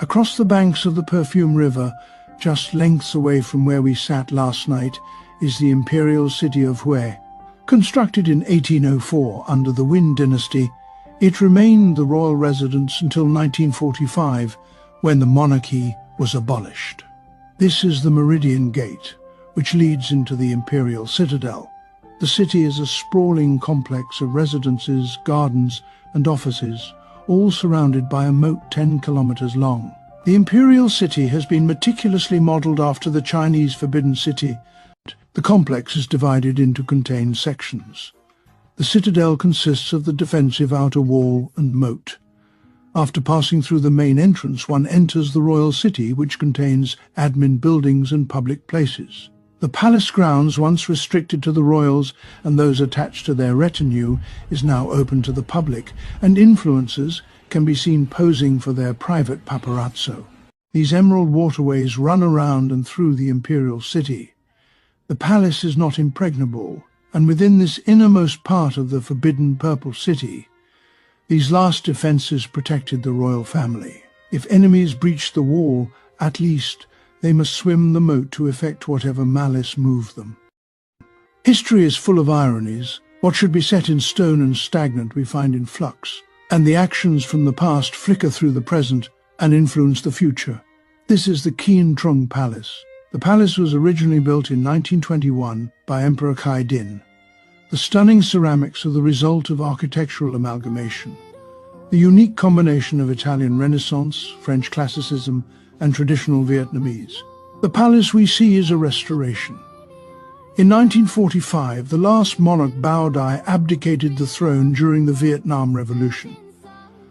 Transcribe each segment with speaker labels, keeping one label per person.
Speaker 1: Across the banks of the Perfume River, just lengths away from where we sat last night, is the Imperial City of Hue. Constructed in 1804 under the Qin dynasty, it remained the royal residence until 1945, when the monarchy was abolished. This is the Meridian Gate, which leads into the Imperial Citadel. The city is a sprawling complex of residences, gardens, and offices, all surrounded by a moat 10 kilometers long. The Imperial City has been meticulously modeled after the Chinese Forbidden City. The complex is divided into contained sections. The citadel consists of the defensive outer wall and moat. After passing through the main entrance, one enters the royal city, which contains admin buildings and public places. The palace grounds, once restricted to the royals and those attached to their retinue, is now open to the public, and influencers can be seen posing for their private paparazzo. These emerald waterways run around and through the imperial city. The palace is not impregnable, and within this innermost part of the forbidden purple city, these last defences protected the royal family. If enemies breached the wall, at least they must swim the moat to effect whatever malice moved them. History is full of ironies. What should be set in stone and stagnant we find in flux, and the actions from the past flicker through the present and influence the future. This is the Qian Trung Palace. The palace was originally built in 1921 by Emperor Kai Din. The stunning ceramics are the result of architectural amalgamation. The unique combination of Italian Renaissance, French classicism, and traditional Vietnamese. The palace we see is a restoration. In 1945, the last monarch Bao Dai abdicated the throne during the Vietnam Revolution.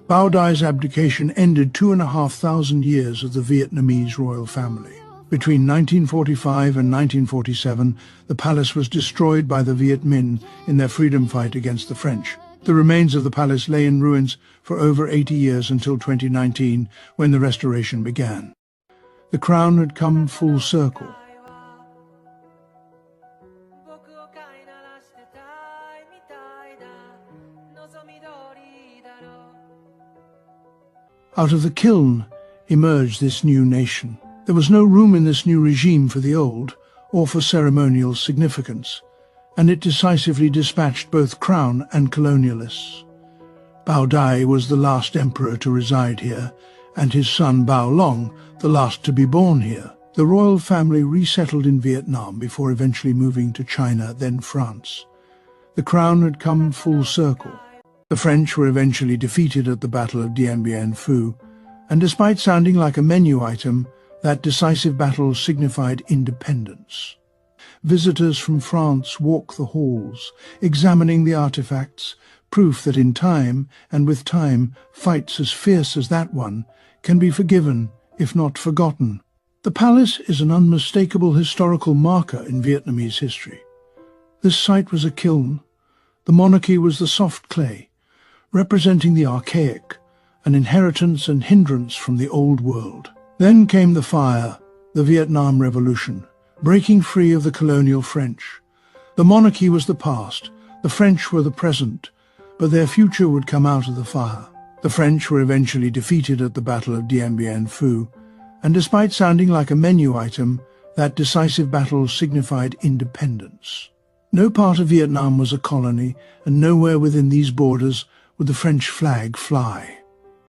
Speaker 1: Bao Dai's abdication ended 2,500 years of the Vietnamese royal family. Between 1945 and 1947, the palace was destroyed by the Viet Minh in their freedom fight against the French. The remains of the palace lay in ruins for over 80 years until 2019, when the restoration began. The crown had come full circle. Out of the kiln emerged this new nation. There was no room in this new regime for the old, or for ceremonial significance, and it decisively dispatched both crown and colonialists. Bao Dai was the last emperor to reside here, and his son Bao Long, the last to be born here. The royal family resettled in Vietnam before eventually moving to China, then France. The crown had come full circle. The French were eventually defeated at the Battle of Dien Bien Phu, and despite sounding like a menu item, that decisive battle signified independence. Visitors from France walk the halls, examining the artifacts, proof that in time, and with time, fights as fierce as that one can be forgiven, if not forgotten. The palace is an unmistakable historical marker in Vietnamese history. This site was a kiln. The monarchy was the soft clay, representing the archaic, an inheritance and hindrance from the old world. Then came the fire, the Vietnam Revolution, breaking free of the colonial French. The monarchy was the past, the French were the present, but their future would come out of the fire. The French were eventually defeated at the Battle of Dien Bien Phu, and despite sounding like a menu item, that decisive battle signified independence. No part of Vietnam was a colony, and nowhere within these borders would the French flag fly.